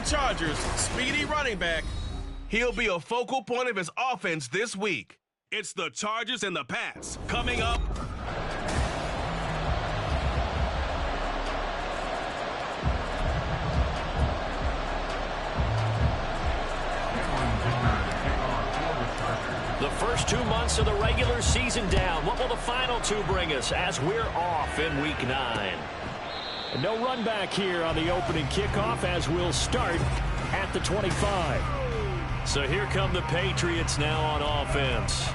Chargers' speedy running back. He'll be a focal point of his offense this week. It's the Chargers and the Pats coming up. The first 2 months of the regular season down. What will the final 2 bring us as we're off in Week 9? And no run back here on the opening kickoff as we'll start at the 25. So here come the Patriots now on offense.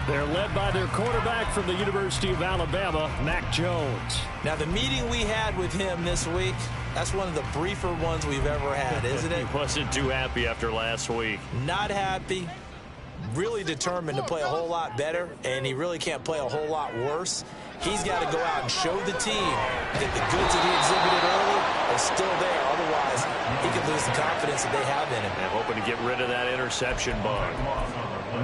They're led by their quarterback from the University of Alabama, Mac Jones. Now, the meeting we had with him this week, that's one of the briefer ones we've ever had, isn't it? He wasn't too happy after last week. Not happy. Really determined to play a whole lot better, and he really can't play a whole lot worse. He's got to go out and show the team that the goods that he exhibited early are still there. Otherwise, he could lose the confidence that they have in him. And hoping to get rid of that interception bug.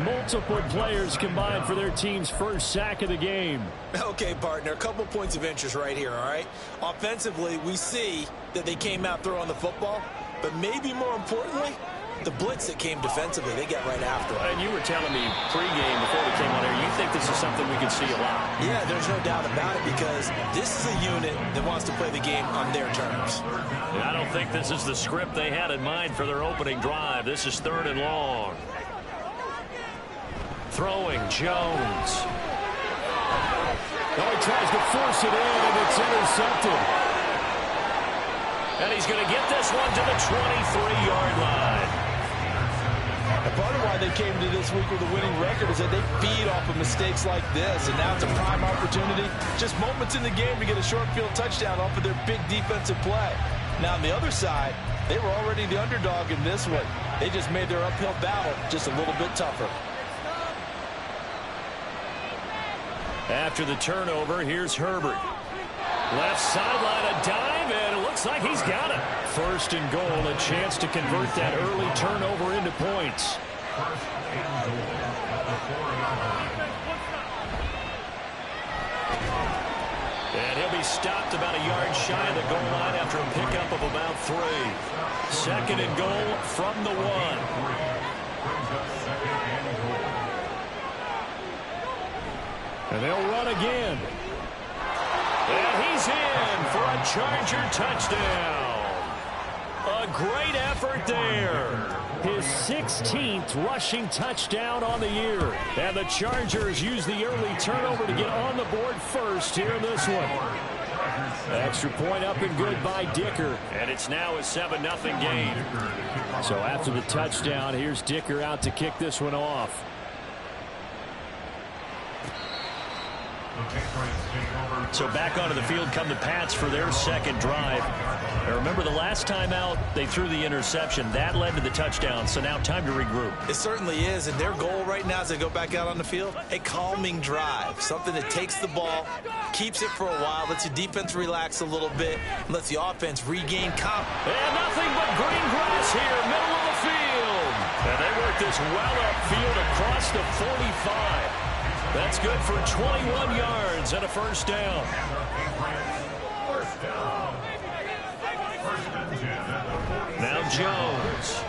Multiple players combined for their team's first sack of the game. Okay, partner, a couple points of interest right here, all right? Offensively, we see that they came out throwing the football, but maybe more importantly, the blitz that came defensively, they got right after it. And you were telling me pregame before we came on here, you think this is something we could see a lot? Yeah, there's no doubt about it because this is a unit that wants to play the game on their terms. I don't think this is the script they had in mind for their opening drive. This is 3rd and long. Throwing, Jones. Oh, he tries to force it in, and it's intercepted. And he's going to get this one to the 23-yard line. And part of why they came to this week with a winning record is that they feed off of mistakes like this. And now it's a prime opportunity, just moments in the game to get a short field touchdown off of their big defensive play. Now on the other side, they were already the underdog in this one. They just made their uphill battle just a little bit tougher. After the turnover, here's Herbert. Left sideline, a dive, and it looks like he's got it. 1st and goal, a chance to convert that early turnover into points. And he'll be stopped about a yard shy of the goal line after a pickup of about 3. 2nd and goal from the 1. And they'll run again. And he's in for a Charger touchdown. A great effort there. His 16th rushing touchdown on the year. And the Chargers use the early turnover to get on the board first here in this one. Extra point up and good by Dicker. And it's now a 7-0 game. So after the touchdown, here's Dicker out to kick this one off. So back onto the field come the Pats for their 2nd drive. Now remember, the last time out, they threw the interception. That led to the touchdown, so now time to regroup. It certainly is, and their goal right now as they go back out on the field, a calming drive. Something that takes the ball, keeps it for a while, lets the defense relax a little bit, and lets the offense regain confidence. And nothing but green grass here, middle of the field. And they work this well upfield across the 45. That's good for 21 yards and a 1st down. Now Jones.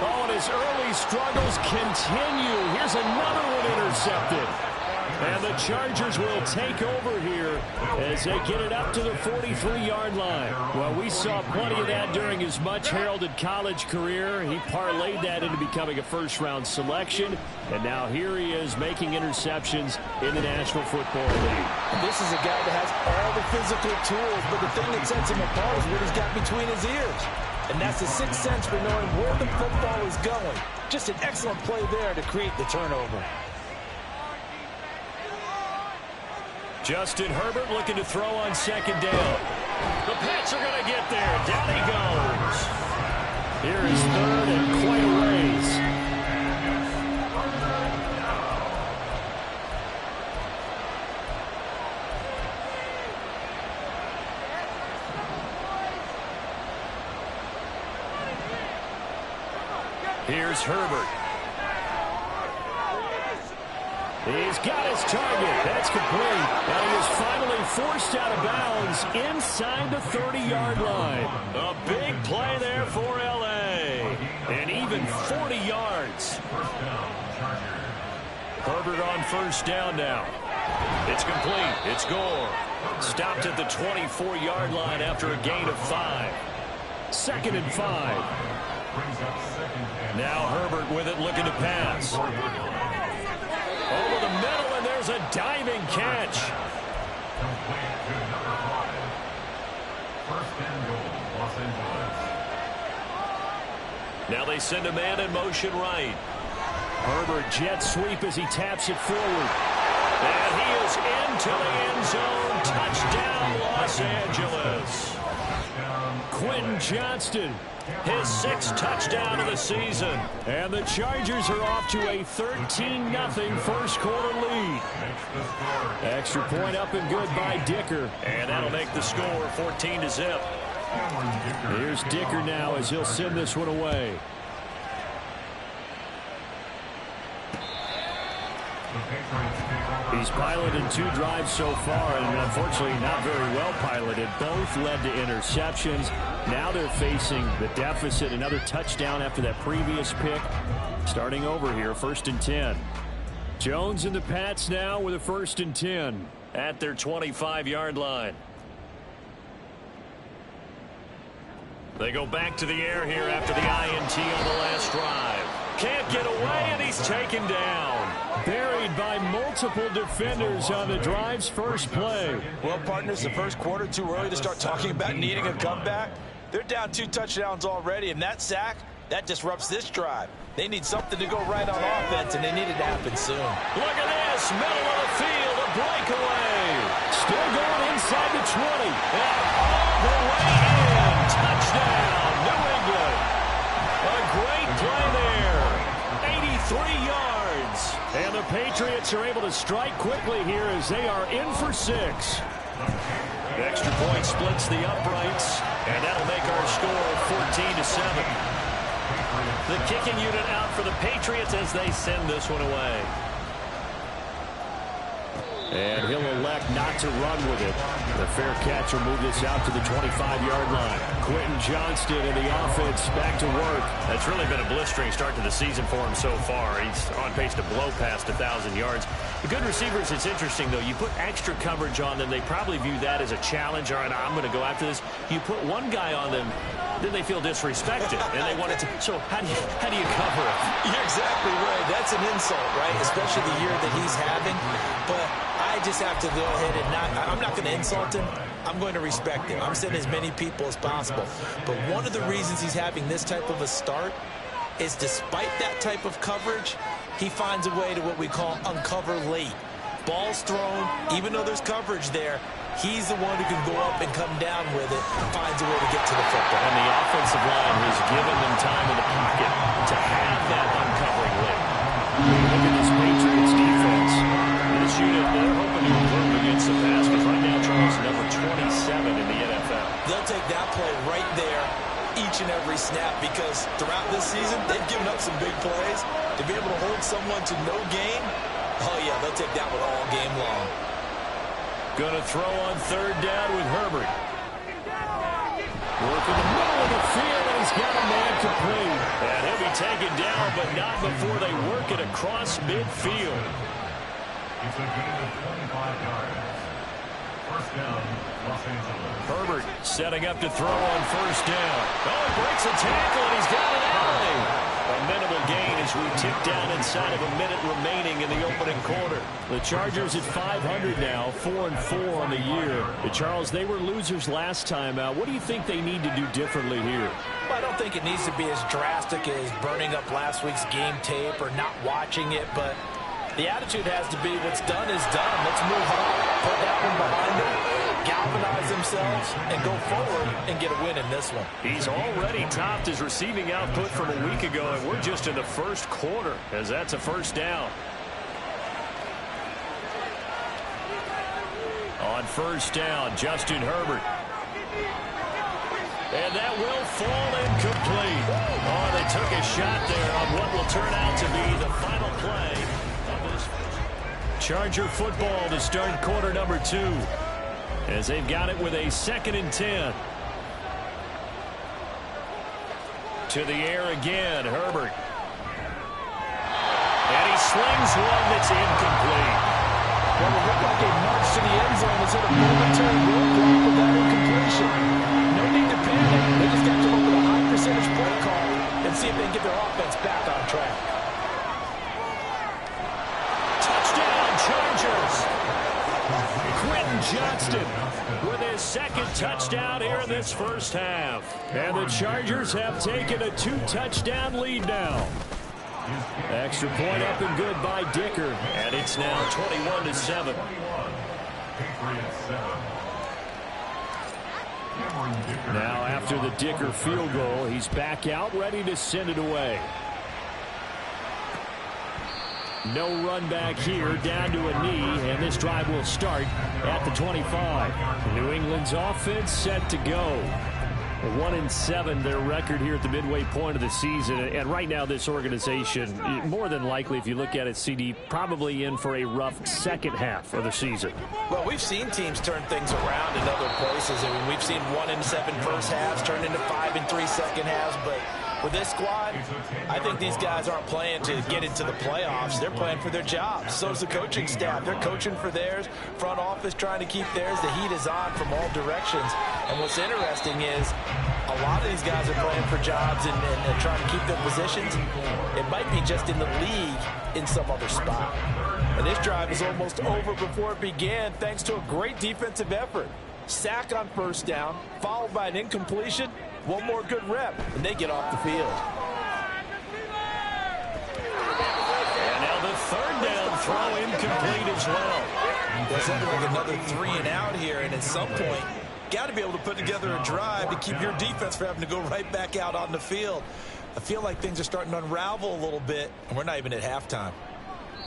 Oh, and his early struggles continue. Here's another one intercepted. And the Chargers will take over here as they get it up to the 43-yard line. Well, we saw plenty of that during his much-heralded college career. He parlayed that into becoming a first-round selection. And now here he is making interceptions in the National Football League. This is a guy that has all the physical tools, but the thing that sets him apart is what he's got between his ears. And that's the sixth sense for knowing where the football is going. Just an excellent play there to create the turnover. Justin Herbert looking to throw on 2nd down. The Pats are going to get there. Down he goes. Here is 3rd and quite a ways. Here's Herbert. He's got his target. That's complete. And he is finally forced out of bounds inside the 30-yard line. A big play there for L.A. And even 40 yards. Herbert on first down now. It's complete. It's Gore. Stopped at the 24-yard line after a gain of 5. 2nd and 5. Now Herbert with it, looking to pass. Over the middle, and there's a diving catch. Now they send a man in motion right. Herbert jet sweep as he taps it forward. And he is into the end zone. Touchdown, Los Angeles. Quentin Johnston, his 6th touchdown of the season. And the Chargers are off to a 13-0 first quarter lead. Extra point up and good by Dicker. And that'll make the score 14-0. Here's Dicker now as he'll send this one away. He's piloted 2 drives so far, and unfortunately not very well piloted. Both led to interceptions. Now they're facing the deficit. Another touchdown after that previous pick. Starting over here, 1st and 10. Jones and the Pats now with a 1st and 10 at their 25-yard line. They go back to the air here after the INT on the last drive. Can't get away, and he's taken down. Buried by multiple defenders on the drive's first play. Well, partners, the first quarter, too early to start talking about needing a comeback. They're down 2 touchdowns already, and that sack, that disrupts this drive. They need something to go right on offense, and they need it to happen soon. Look at this, middle of the field, a breakaway. Still going inside the 20. And all the way in. Touchdown, New England. A great play there. 83 yards. And the Patriots are able to strike quickly here as they are in for 6. The extra point splits the uprights, and that'll make our score 14-7. The kicking unit out for the Patriots as they send this one away. And he'll elect not to run with it. The fair catch will move this out to the 25-yard line. Quentin Johnston and the offense back to work. That's really been a blistering start to the season for him so far. He's on pace to blow past 1,000 yards. The good receivers, it's interesting, though. You put extra coverage on them, they probably view that as a challenge. All right, I'm going to go after this. You put one guy on them, then they feel disrespected, and they want it to. So how do you cover it? You're exactly right. That's an insult, right? Especially the year that he's having. But I just have to go ahead and I'm not going to insult him. I'm going to respect him. I'm sending as many people as possible. But one of the reasons he's having this type of a start is despite that type of coverage, he finds a way to what we call uncover late. Ball's thrown, even though there's coverage there, he's the one who can go up and come down with it, finds a way to get to the football. And the offensive line has given them time in the pocket to have that uncovering late. Look at this Patriots defense. This unit, they're hoping to improve against the pass, because right now Charles is number 27 in the NFL. They'll take that play right there each and every snap, because throughout this season, they've given up some big plays. To be able to hold someone to no gain, oh yeah, they'll take that one all game long. Going to throw on 3rd down with Herbert. Working the middle of the field, and he's got a man complete. And he'll be taken down, but not before they work it across midfield. It's a gain of 25 yards. First down, Los Angeles. Herbert setting up to throw on 1st down. Oh, he breaks a tackle, and he's got it out. A minimal gain as we tick down inside of a minute remaining in the opening quarter. The Chargers at 500 now, 4-4 on the year. Charles, they were losers last time out. What do you think they need to do differently here? Well, I don't think it needs to be as drastic as burning up last week's game tape or not watching it, but the attitude has to be what's done is done. Let's move on, put that one behind them, galvanize themselves, and go forward and get a win in this one. He's already topped his receiving output from a week ago, and we're just in the first quarter as that's a 1st down. On 1st down, Justin Herbert. And that will fall incomplete. Oh, they took a shot there on what will turn out to be the final play of this. Charger football to start quarter number 2. As they've got it with a 2nd and 10. To the air again, Herbert. And he slings one that's incomplete. Well, it looked like a march to the end zone has hit a momentary roadblock with that incompletion. No need to panic. They just got to come up with a high percentage play call and see if they can get their offense back on track. Touchdown, Chargers. Quentin Johnston with his 2nd touchdown here in this first half. And the Chargers have taken a 2-touchdown lead now. Extra point up and good by Dicker. And it's now 21-7. Now after the Dicker field goal, he's back out ready to send it away. No run back here, down to a knee, and this drive will start at the 25. New England's offense set to go. 1-7 their record here at the midway point of the season, and right now this organization, more than likely, if you look at it, CD, probably in for a rough second half of the season. Well, we've seen teams turn things around in other places. I mean, we've seen 1-7 first halves turn into 5-3 second halves, but with this squad, I think these guys aren't playing to get into the playoffs. They're playing for their jobs. So is the coaching staff. They're coaching for theirs. Front office trying to keep theirs. The heat is on from all directions. And what's interesting is a lot of these guys are playing for jobs and trying to keep their positions. It might be just in the league in some other spot. And this drive is almost over before it began thanks to a great defensive effort. Sack on first down, followed by an incompletion. One more good rep, and they get off the field. And now the 3rd down throw incomplete as well. There's like another 3 and out here, and at some point, got to be able to put together a drive to keep your defense from having to go right back out on the field. I feel like things are starting to unravel a little bit, and we're not even at halftime.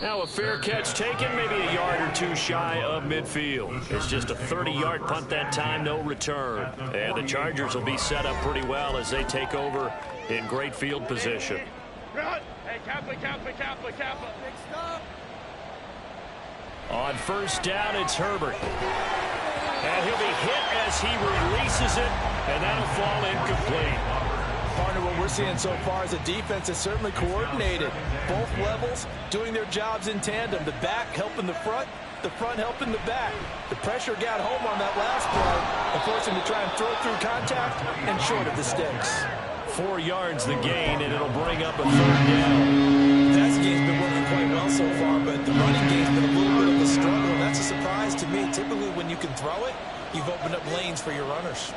Now a fair catch taken, maybe a yard or 2 shy of midfield. It's just a 30-yard punt that time, no return. And the Chargers will be set up pretty well as they take over in great field position. Hey, Kappa. On first down, it's Herbert. And he'll be hit as he releases it, and that'll fall incomplete. Partner, what we're seeing so far is a defense that's certainly coordinated. Both levels doing their jobs in tandem. The back helping the front helping the back. The pressure got home on that last play and forced him to try and throw through contact and short of the sticks. 4 yards the gain, and it'll bring up a 3rd down. That game's been working quite well so far, but the running game's been a little bit of a struggle, and that's a surprise to me. Typically, when you can throw it, you've opened up lanes for your runners.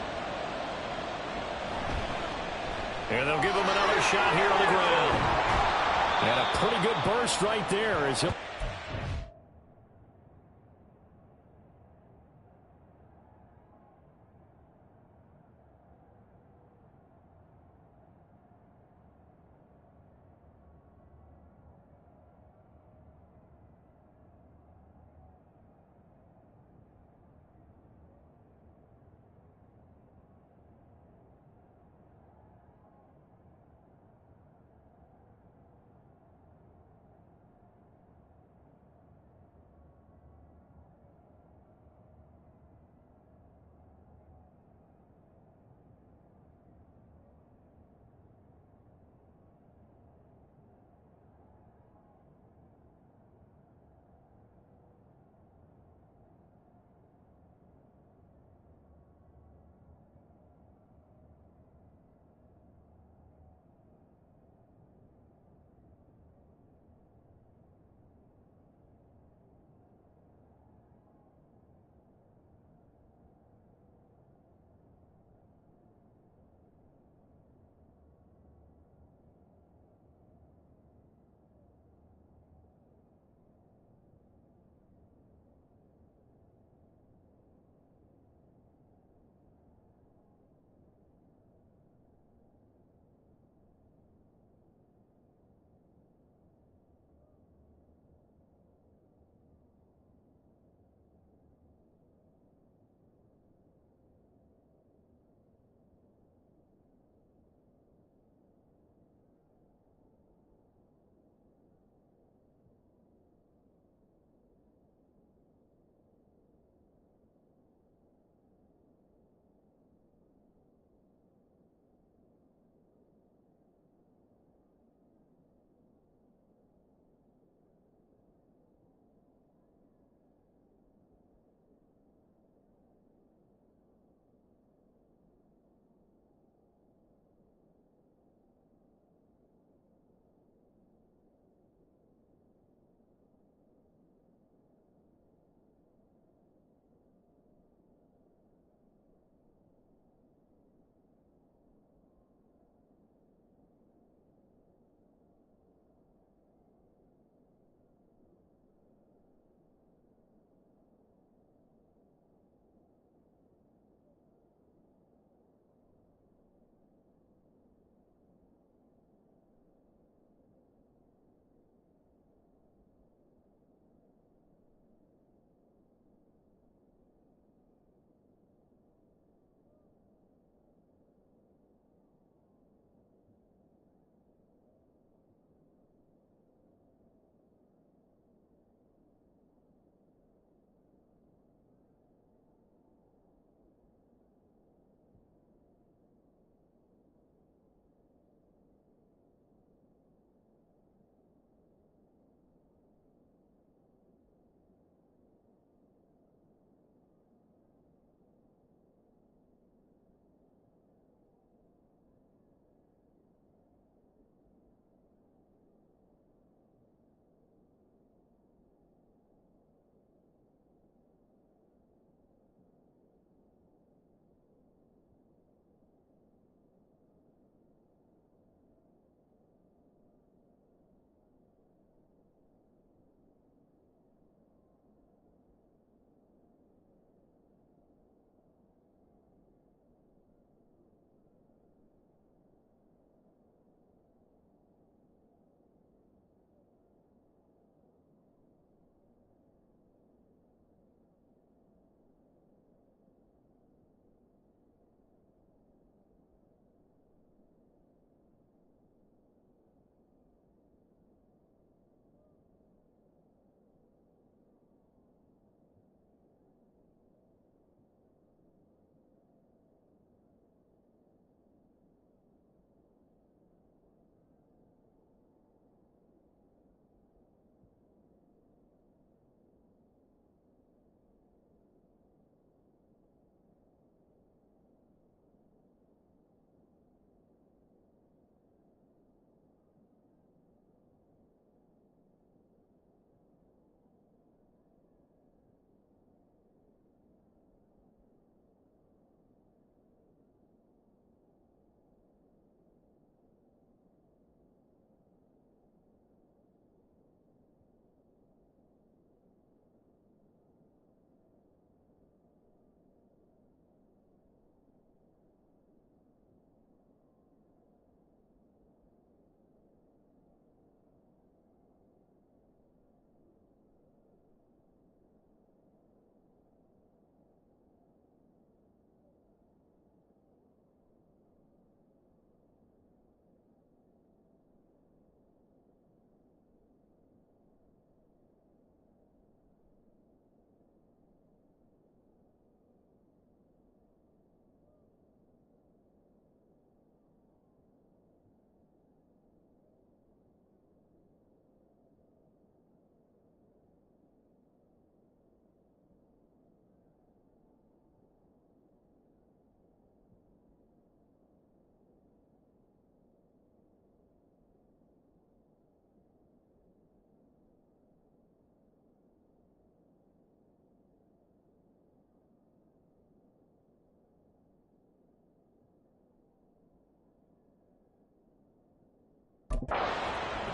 And they'll give him another shot here on the ground. And a pretty good burst right there as he'll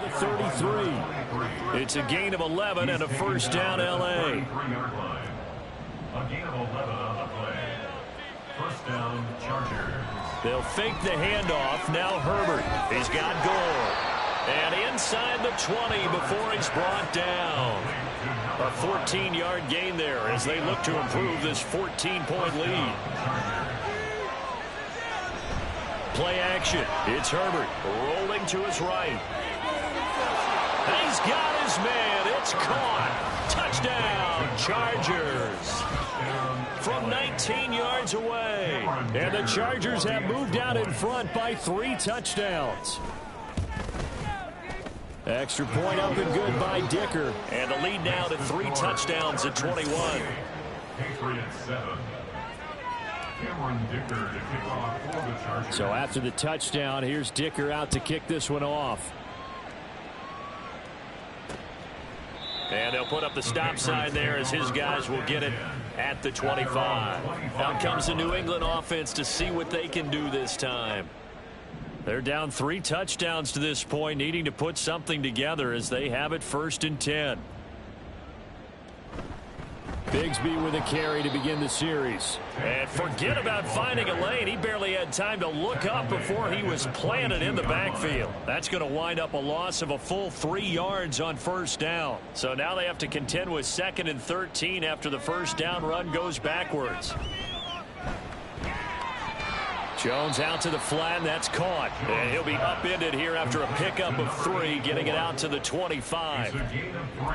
33. It's a gain of 11 and a first down, L.A. A gain of 11 on the play. First down, Chargers. They'll fake the handoff. Now Herbert. He's got Gore. And inside the 20 before he's brought down. A 14-yard gain there as they look to improve this 14-point lead. Play action. It's Herbert rolling to his right. He's got his man. It's caught. Touchdown, Chargers. From 19 yards away. And the Chargers have moved out in front by 3 touchdowns. Extra point up and good by Dicker. And the lead now to 3 touchdowns at 21. Patriots 7. Cameron Dicker to kick off for the Chargers. So after the touchdown, here's Dicker out to kick this one off. And they'll put up the stop sign there as his guys will get it at the 25. Out comes the New England offense to see what they can do this time. They're down 3 touchdowns to this point, needing to put something together as they have it 1st and 10. Bigsby with a carry to begin the series. And forget about finding a lane. He barely had time to look up before he was planted in the backfield. That's going to wind up a loss of a full 3 yards on first down. So now they have to contend with 2nd and 13 after the first down run goes backwards. Jones out to the flat, and that's caught. And he'll be upended here after a pickup of 3, getting it out to the 25.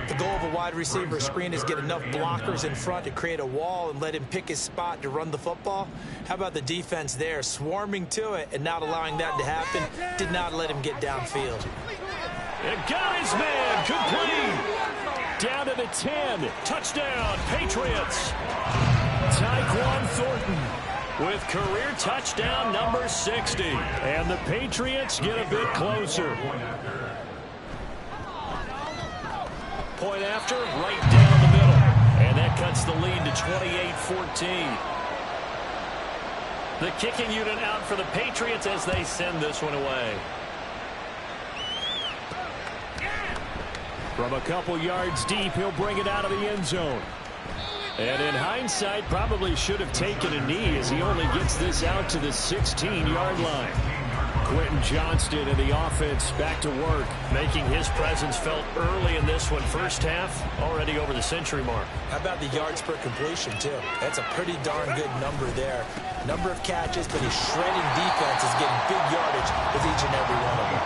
The goal of a wide receiver screen is get enough blockers in front to create a wall and let him pick his spot to run the football. How about the defense there, swarming to it and not allowing that to happen? Did not let him get downfield. And got his man, complete. Down to the 10. Touchdown, Patriots. Tyquan Thornton with career touchdown number 60. And the Patriots get a bit closer. Point after, right down the middle. And that cuts the lead to 28-14. The kicking unit out for the Patriots as they send this one away. From a couple yards deep, he'll bring it out of the end zone. And in hindsight, probably should have taken a knee as he only gets this out to the 16-yard line. Quentin Johnston and the offense back to work, making his presence felt early in this one. First half, already over the century mark. How about the yards per completion, too? That's a pretty darn good number there. Number of catches, but his shredding defense is getting big yardage with each and every one of them.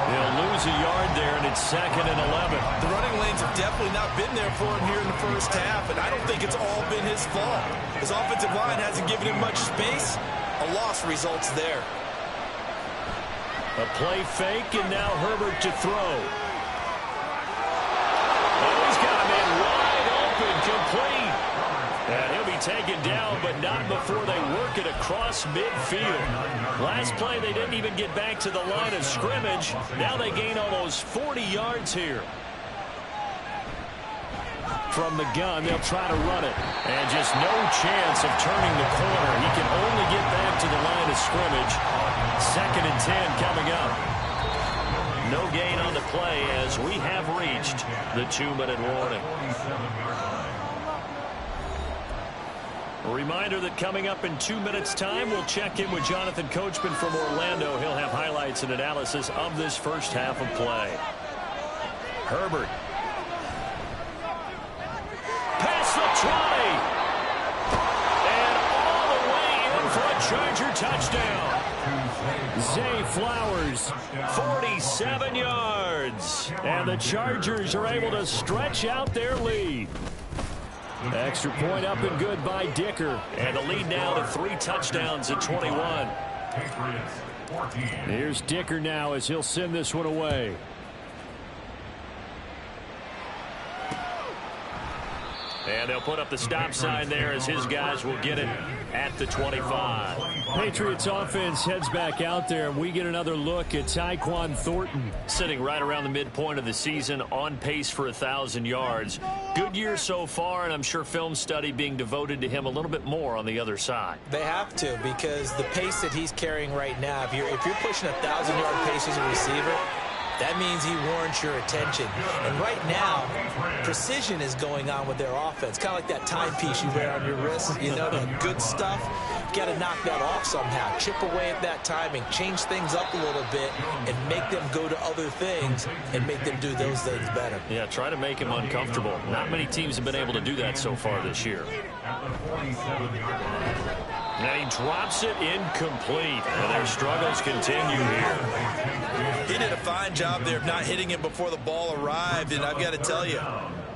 They'll lose a yard there, and it's 2nd and 11. The running lanes have definitely not been there for him here in the first half, and I don't think it's all been his fault. His offensive line hasn't given him much space. A loss results there. A play fake, and now Herbert to throw. Oh, he's got a man wide open, complete. And he'll be taken down, but not before they work it across midfield. Last play, they didn't even get back to the line of scrimmage. Now they gain almost 40 yards here. From the gun, they'll try to run it. And just no chance of turning the corner. He can only get back to the line of scrimmage. 2nd and 10 coming up. No gain on the play as we have reached the 2-minute warning. A reminder that coming up in 2 minutes' time, we'll check in with Jonathan Coachman from Orlando. He'll have highlights and analysis of this first half of play. Herbert. Past the 20. And all the way in for a Charger touchdown. Zay Flowers, 47 yards. And the Chargers are able to stretch out their lead. Extra point up and good by Dicker. And the lead now to 3 touchdowns at 21. Here's Dicker now as he'll send this one away. And they'll put up the stop sign there as his guys will get it at the 25. Patriots offense heads back out there, and we get another look at Tyquan Thornton. Sitting right around the midpoint of the season, on pace for 1,000 yards. Good year so far, and I'm sure film study being devoted to him a little bit more on the other side. They have to, because the pace that he's carrying right now, if you're pushing 1,000-yard pace as a receiver, That means he warrants your attention. And right now, precision is going on with their offense. Kind of like that timepiece you wear on your wrist. You know, that good stuff. You got to knock that off somehow. Chip away at that timing. Change things up a little bit and make them go to other things and make them do those things better. Yeah, try to make him uncomfortable. Not many teams have been able to do that so far this year. And he drops it incomplete. And their struggles continue here. He did a fine job there of not hitting it before the ball arrived, and I've got to tell you,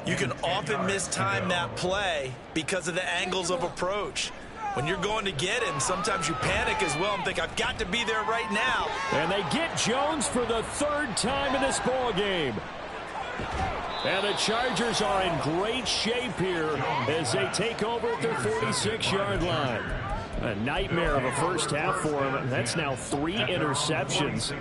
you can often mistime that play because of the angles of approach. When you're going to get him, sometimes you panic as well and think, I've got to be there right now. And they get Jones for the third time in this ball game. And the Chargers are in great shape here as they take over at their 46-yard line. A nightmare of a first half for him. That's now 3 interceptions.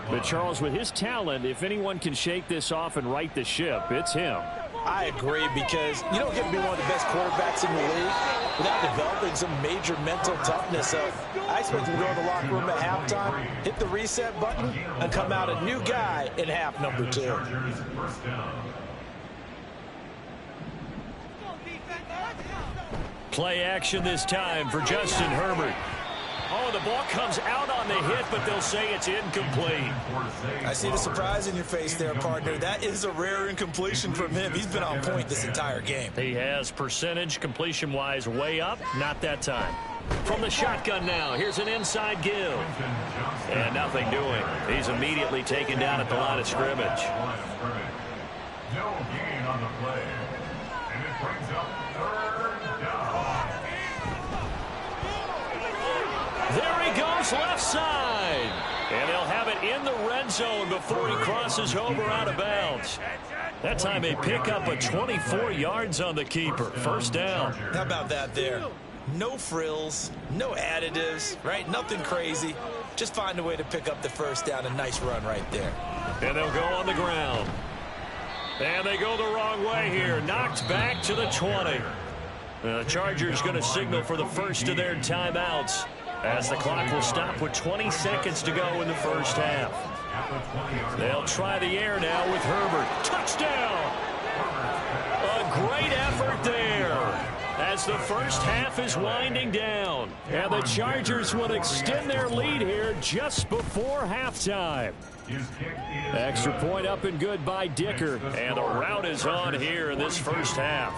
But Charles, with his talent, if anyone can shake this off and right the ship, it's him. I agree, because you don't get to be one of the best quarterbacks in the league without developing some major mental toughness. So I expect him to go in the locker room at halftime, hit the reset button, and come out a new guy in half number 2. Play action this time for Justin Herbert. Oh, the ball comes out on the hit, but they'll say it's incomplete. I see the surprise in your face there, partner. That is a rare incompletion from him. He's been on point this entire game. He has percentage completion-wise way up. Not that time. From the shotgun now, here's an inside give. And nothing doing. He's immediately taken down at the line of scrimmage. No gain on the play. And it brings up 3rd down. There he goes, left side. And they'll have it in the red zone before he crosses over out of bounds. That time they pick up a 24 yards on the keeper. First down. How about that there? No frills, no additives, right? Nothing crazy. Just find a way to pick up the first down. A nice run right there. And they'll go on the ground. And they go the wrong way here. Knocked back to the 20. The Chargers going to signal for the first of their timeouts, as the clock will stop with 20 seconds to go in the first half. They'll try the air now with Herbert. Touchdown! A great effort there as the first half is winding down. And the Chargers will extend their lead here just before halftime. Extra point up and good by Dicker. And the rout is on here in this first half.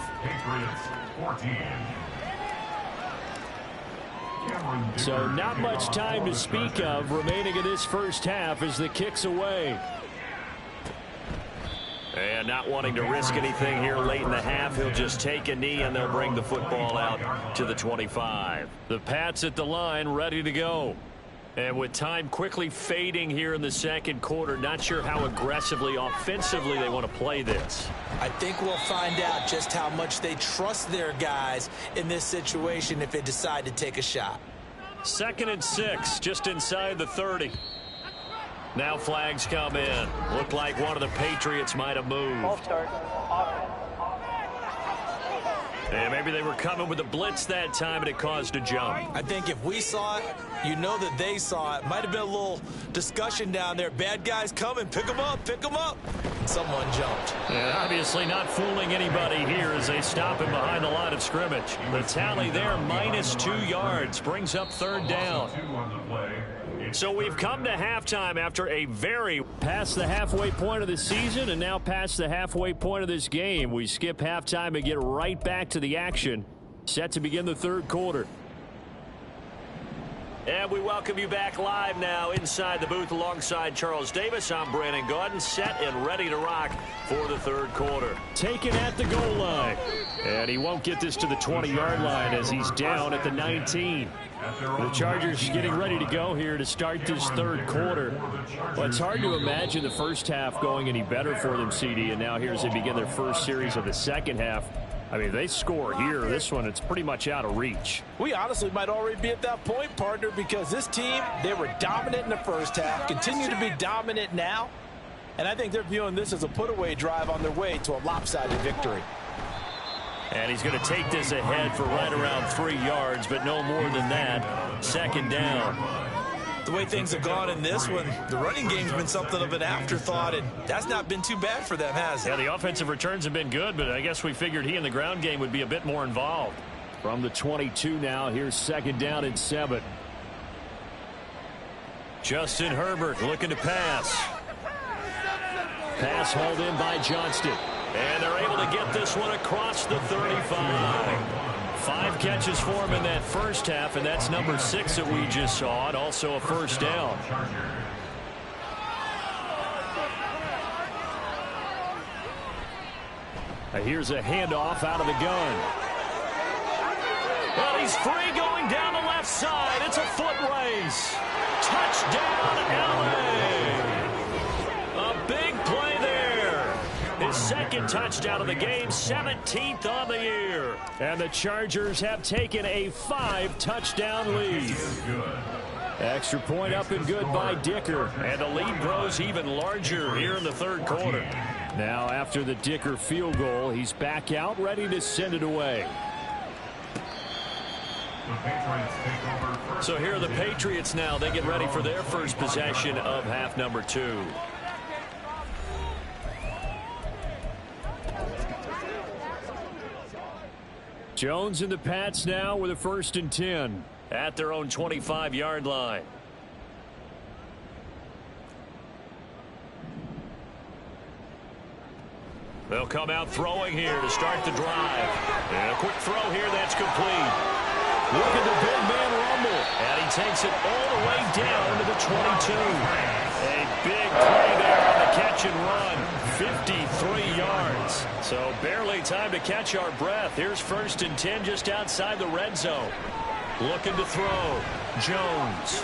So not much time to speak of remaining in this first half as the kick's away. And not wanting to risk anything here late in the half, he'll just take a knee and they'll bring the football out to the 25. The Pats at the line ready to go. And with time quickly fading here in the second quarter, not sure how aggressively, offensively they want to play this. I think we'll find out just how much they trust their guys in this situation if they decide to take a shot. 2nd and 6, just inside the 30. Now flags come in. Looked like one of the Patriots might have moved. Ball start. And maybe they were coming with a blitz that time and it caused a jump. I think if we saw it, you know that they saw it. Might have been a little discussion down there. Bad guys coming. Pick them up. Pick them up. And someone jumped. And obviously not fooling anybody here as they stop him behind the line of scrimmage. The tally there, -2 yards, brings up 3rd down. So we've come to halftime after a very past the halfway point of the season and now past the halfway point of this game. We skip halftime and get right back to the action. Set to begin the 3rd quarter. And we welcome you back live now inside the booth alongside Charles Davis. I'm Brandon Gaudin, set and ready to rock for the 3rd quarter. Taken at the goal line. And he won't get this to the 20-yard line as he's down at the 19. The Chargers getting ready to go here to start this 3rd quarter. Well, it's hard to imagine the first half going any better for them, CD, and now here as they begin their first series of the second half. I mean, they score here. This one, it's pretty much out of reach. We honestly might already be at that point, partner, because this team, they were dominant in the first half, continue to be dominant now, and I think they're viewing this as a put-away drive on their way to a lopsided victory. And he's going to take this ahead for right around 3 yards, but no more than that. 2nd down. The way things have gone in this one, the running game's been something of an afterthought, and that's not been too bad for them, has it? Yeah, the offensive returns have been good, but I guess we figured he in the ground game would be a bit more involved. From the 22 now, here's 2nd down and 7. Justin Herbert looking to pass. Pass hauled in by Johnston. And they're able to get this one across the 35. 5 catches for him in that first half, and that's number 6 that we just saw, and also a first down. Here's a handoff out of the gun. Well, he's free going down the left side. It's a foot race. Touchdown, L.A. A big play there. His 2nd touchdown of the game, 17th on the year. And the Chargers have taken a 5-touchdown lead. Extra point up and good by Dicker. And the lead grows even larger here in the 3rd quarter. Now after the Dicker field goal, he's back out ready to send it away. So here are the Patriots now. They get ready for their first possession of half number 2. Jones and the Pats now with a 1st and 10. At their own 25-yard line. They'll come out throwing here to start the drive. And a quick throw here that's complete. Look at the big man rumble. And he takes it all the way down to the 22. A big play there on the catch and run. 53 yards. So barely time to catch our breath. Here's 1st and 10 just outside the red zone. Looking to throw. Jones.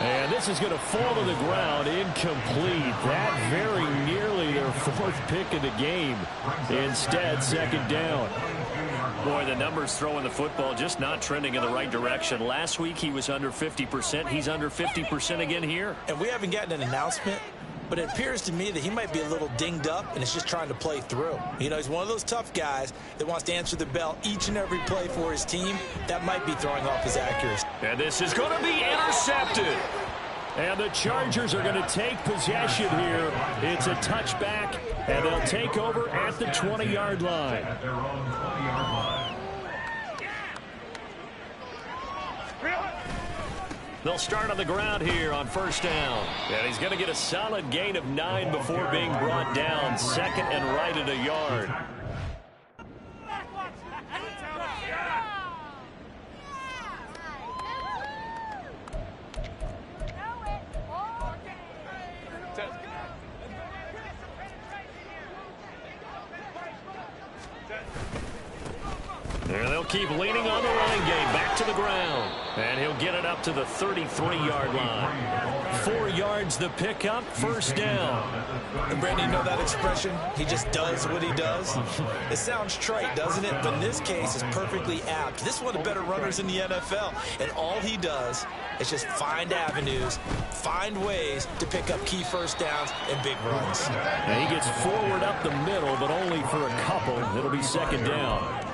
And this is going to fall to the ground. Incomplete. That very nearly their 4th pick of the game. Instead, 2nd down. Boy, the numbers throwing the football just not trending in the right direction. Last week he was under 50%. He's under 50% again here. And we haven't gotten an announcement, but it appears to me that he might be a little dinged up and is just trying to play through. You know, he's one of those tough guys that wants to answer the bell each and every play for his team. That might be throwing off his accuracy. And this is going to be intercepted. And the Chargers are going to take possession here. It's a touchback, and they'll take over at the 20-yard line. They'll start on the ground here on 1st down. And he's going to get a solid gain of 9 before being brought down. 2nd and right at a yard. And they'll keep leaning on the running game. Back to the ground. And he'll get it up to the 33-yard line. 4 yards the pickup. 1st down. And Brandon, you know that expression? He just does what he does. It sounds trite, doesn't it? But in this case, it's perfectly apt. This is one of the better runners in the NFL. And all he does is just find avenues, find ways to pick up key 1st downs and big runs. And he gets forward up the middle, but only for a couple. It'll be 2nd down.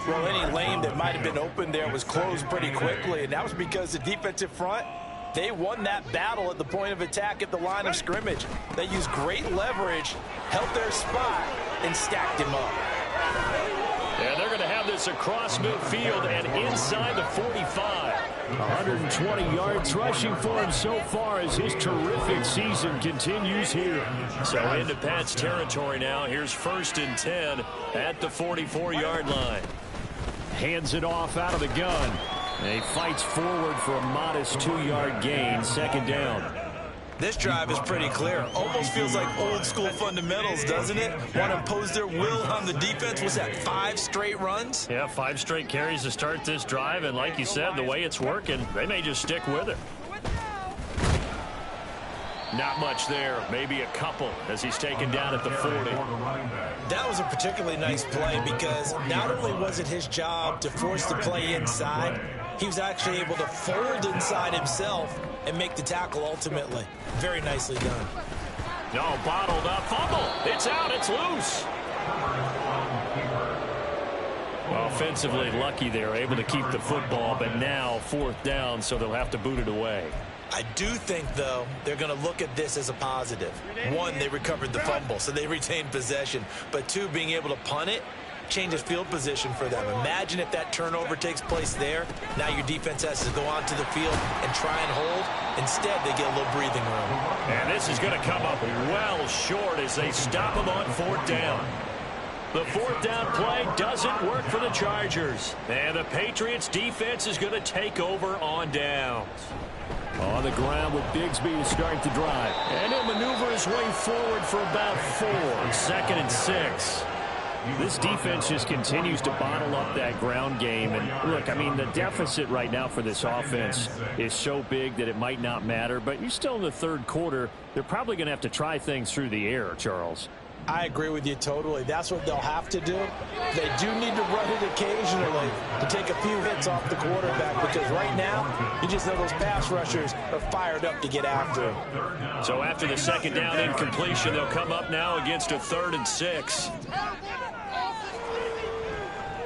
Well, any lane that might have been open there was closed pretty quickly, and that was because the defensive front, they won that battle at the point of attack at the line of scrimmage. They used great leverage, held their spot, and stacked him up. And they're going to have this across midfield and inside the 45. 120 yards rushing for him so far as his terrific season continues here. So into Pat's territory now. Here's 1st and 10 at the 44-yard line. Hands it off out of the gun. And he fights forward for a modest 2-yard gain. 2nd down. This drive is pretty clear. Almost feels like old school fundamentals, doesn't it? Want to impose their will on the defense. Was that 5 straight runs? Yeah, 5 straight carries to start this drive. And like you said, the way it's working, they may just stick with it. Not much there, maybe a couple as he's taken down at the 40. That was a particularly nice play because not only was it his job to force the play inside, he was actually able to fold inside himself and make the tackle ultimately. Very nicely done. No, bottled up, fumble. It's out, it's loose. Offensively lucky they're able to keep the football, but now 4th down, so they'll have to boot it away. I do think, though, they're going to look at this as a positive. One, they recovered the fumble, so they retained possession. But two, being able to punt it changes field position for them. Imagine if that turnover takes place there. Now your defense has to go onto the field and try and hold. Instead, they get a little breathing room. And this is going to come up well short as they stop them on 4th down. The 4th down play doesn't work for the Chargers. And the Patriots defense is going to take over on downs. On the ground with Bigsby to start the drive. And he'll maneuver his way forward for about 4. 2nd and 6. This defense just continues to bottle up that ground game. And look, I mean, the deficit right now for this offense is so big that it might not matter. But you're still in the 3rd quarter. They're probably going to have to try things through the air, Charles. I agree with you totally. That's what they'll have to do. They do need to run it occasionally to take a few hits off the quarterback, because right now, you just know those pass rushers are fired up to get after him. So after the 2nd down incompletion, they'll come up now against a 3rd and 6.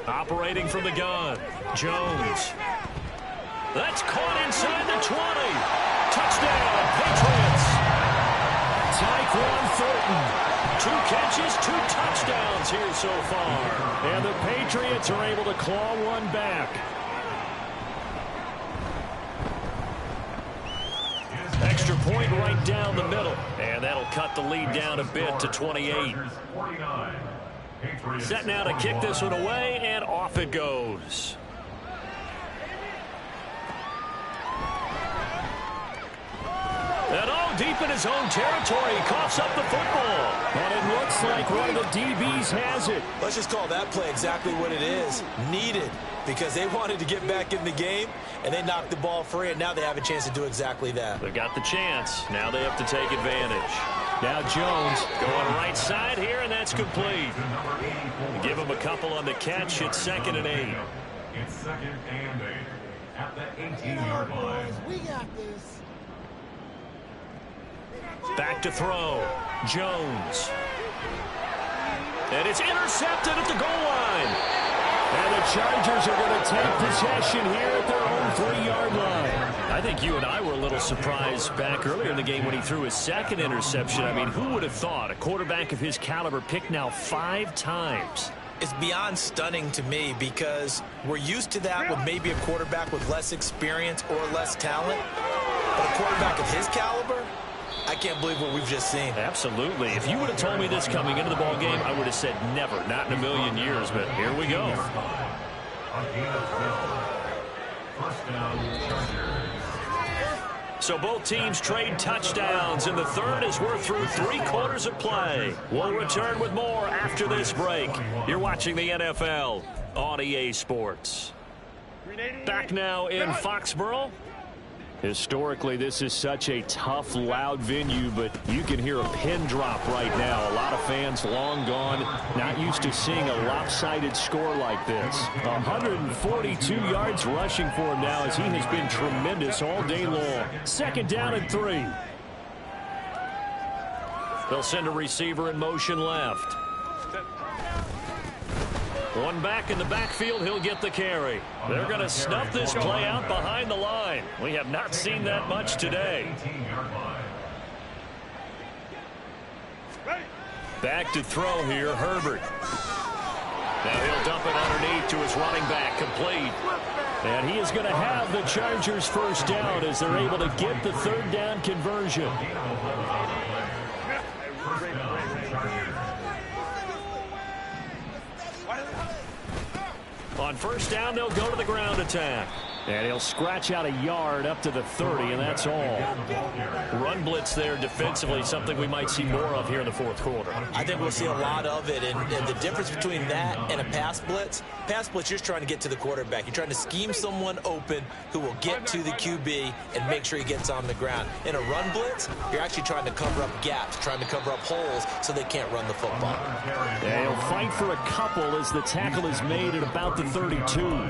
Operating from the gun, Jones. That's caught inside the 20. Touchdown, Patriots. Tyquan Thornton. 2 catches, 2 touchdowns here so far. And the Patriots are able to claw one back. Extra point right down the middle. And that'll cut the lead down a bit to 28. Set now to kick this one away, and off it goes. And deep in his own territory, coughs up the football. And it looks like one of the DBs has it. Let's just call that play exactly what it is. Needed, because they wanted to get back in the game, and they knocked the ball free, and now they have a chance to do exactly that. They got the chance. Now they have to take advantage. Now Jones going right side here, and that's complete. Give him a couple on the catch. It's 2nd and 8. It's 2nd and 8 at the 18-yard line. We got this. Back to throw. Jones. And it's intercepted at the goal line. And the Chargers are going to take possession here at their own 3-yard line. I think you and I were a little surprised back earlier in the game when he threw his 2nd interception. I mean, who would have thought a quarterback of his caliber picked now 5 times? It's beyond stunning to me, because we're used to that with maybe a quarterback with less experience or less talent. But a quarterback of his caliber, I can't believe what we've just seen. Absolutely. If you would have told me this coming into the ball game, I would have said never, not in a million years, but here we go. So both teams trade touchdowns in the 3rd as we're through 3 quarters of play. We'll return with more after this break. You're watching the NFL on EA Sports. Back now in Foxborough. Historically, this is such a tough, loud venue, but you can hear a pin drop right now. A lot of fans long gone, not used to seeing a lopsided score like this. 142 yards rushing for him now, as he has been tremendous all day long. 2nd down and 3. They'll send a receiver in motion left. One back in the backfield, he'll get the carry. They're going to snuff this play out behind the line. We have not seen that much today. Back to throw here, Herbert. Now he'll dump it underneath to his running back, complete. And he is going to have the Chargers 1st down as they're able to get the 3rd down conversion. On 1st down, they'll go to the ground attack. And he'll scratch out a yard up to the 30, and that's all. Run blitz there defensively, something we might see more of here in the 4th quarter. I think we'll see a lot of it, and the difference between that and a pass blitz, you're just trying to get to the quarterback. You're trying to scheme someone open who will get to the QB and make sure he gets on the ground. In a run blitz, you're actually trying to cover up gaps, trying to cover up holes so they can't run the football. And he'll fight for a couple as the tackle is made at about the 32.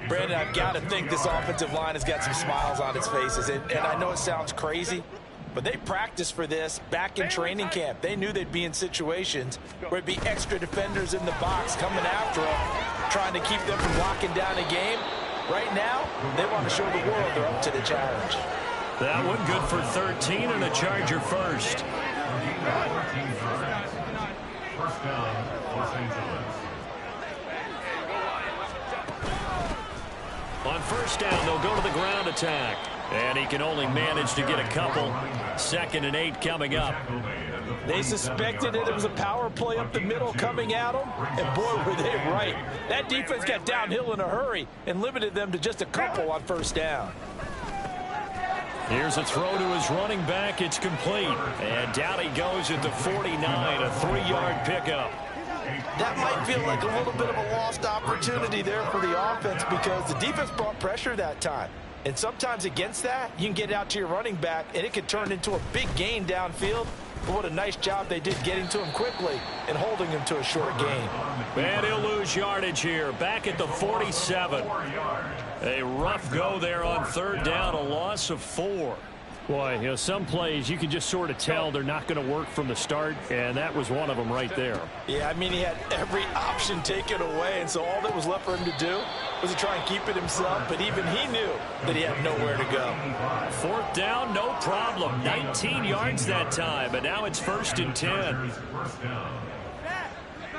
Brandon, I've got to think this offensive line has got some smiles on its faces. And I know it sounds crazy, but they practiced for this back in training camp. They knew they'd be in situations where it'd be extra defenders in the box coming after them, trying to keep them from locking down a game. Right now, they want to show the world they're up to the challenge. That one good for 13 and a Charger first. 13 yards. First down, Los Angeles. On first down, they'll go to the ground attack. And he can only manage to get a couple. 2nd and 8 coming up. They suspected it was a power play up the middle coming at them, and boy, were they right. That defense got downhill in a hurry and limited them to just a couple on first down. Here's a throw to his running back. It's complete. And down he goes at the 49, a 3-yard pickup. That might feel like a little bit of a lost opportunity there for the offense because the defense brought pressure that time. And sometimes against that, you can get out to your running back, and it could turn into a big gain downfield. But what a nice job they did getting to him quickly and holding him to a short gain. And he'll lose yardage here. Back at the 47. A rough go there on third down, a loss of 4. Boy, you know, some plays you can just sort of tell they're not going to work from the start, and that was one of them right there. Yeah, I mean, he had every option taken away, and so all that was left for him to do was to try and keep it himself, but even he knew that he had nowhere to go. Fourth down, no problem. 19 yards that time, and now it's 1st and 10.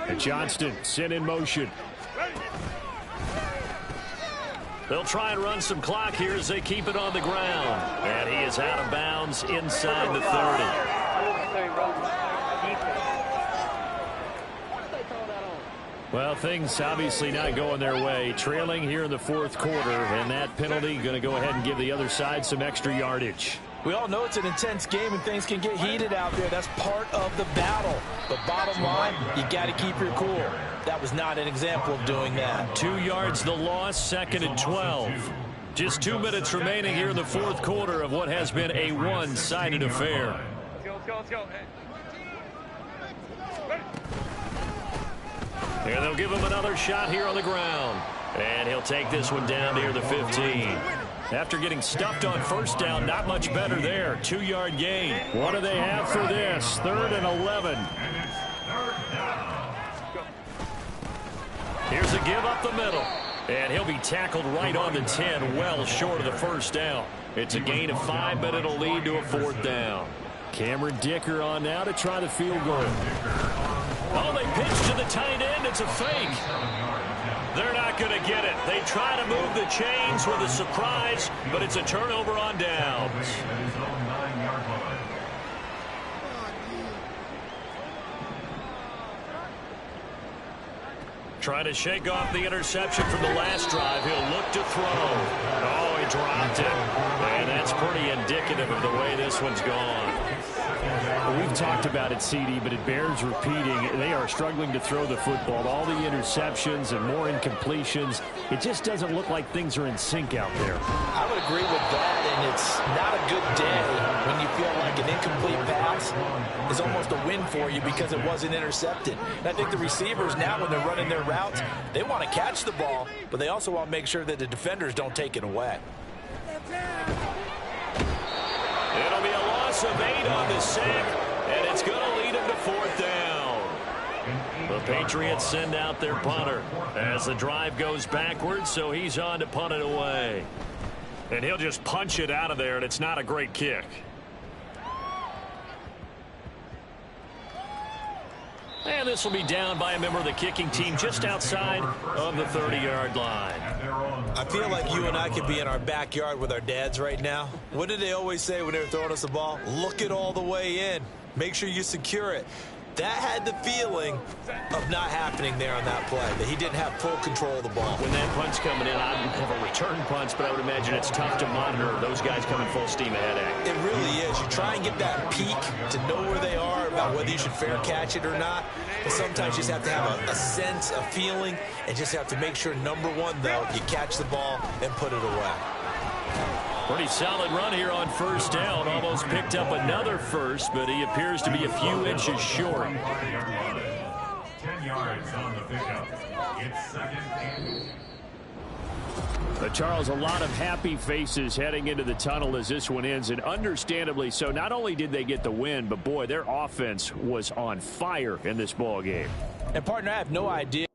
And Johnston sent in motion. They'll try and run some clock here as they keep it on the ground. And he is out of bounds inside the 30. Well, things obviously not going their way. Trailing here in the 4th quarter, and that penalty going to go ahead and give the other side some extra yardage. We all know it's an intense game and things can get heated out there. That's part of the battle. But bottom line, you got to keep your cool. That was not an example of doing that. 2 yards the loss, 2nd and 12. Just 2 minutes remaining here in the 4th quarter of what has been a one-sided affair. Let's go. And they'll give him another shot here on the ground. And he'll take this one down near the 15. After getting stuffed on first down, not much better there. 2-yard gain. What do they have for this? 3rd and 11. Here's a give up the middle. And he'll be tackled right on the 10, well short of the first down. It's a gain of 5, but it'll lead to a 4th down. Cameron Dicker on now to try the field goal. Oh, they pitch to the tight end. It's a fake. They're not going to get it. They try to move the chains with a surprise, but it's a turnover on downs. Trying to shake off the interception from the last drive. He'll look to throw. Oh, he dropped it. And that's pretty indicative of the way this one's gone. We've talked about it, CD, but it bears repeating. They are struggling to throw the football. All the interceptions and more incompletions. It just doesn't look like things are in sync out there. I would agree with that, and it's not a good day when you feel like an incomplete pass is almost a win for you because it wasn't intercepted. And I think the receivers now, when they're running their routes, they want to catch the ball, but they also want to make sure that the defenders don't take it away. It'll be a loss of 8 on the sack, and it's going to lead them to 4th down. The Patriots send out their punter as the drive goes backwards, so he's on to punt it away. And he'll just punch it out of there, and it's not a great kick. And this will be down by a member of the kicking team just outside of the 30-yard line. I feel like you and I could be in our backyard with our dads right now. What did they always say when they were throwing us the ball? Look it all the way in. Make sure you secure it. That had the feeling of not happening there on that play, that he didn't have full control of the ball. When that punch coming in, I don't have a return punch, but I would imagine it's tough to monitor those guys coming full steam ahead at. It really is. You try and get that peek to know where they are, about whether you should fair catch it or not. But sometimes you just have to have a sense, a feeling, and just have to make sure, number one, though, you catch the ball and put it away. Pretty solid run here on first down. Almost picked up another first, but he appears to be a few inches short. 10 yards on the pickup. It's 2nd and 8. But Charles, a lot of happy faces heading into the tunnel as this one ends, and understandably so. Not only did they get the win, but boy, their offense was on fire in this ball game. And partner, I have no idea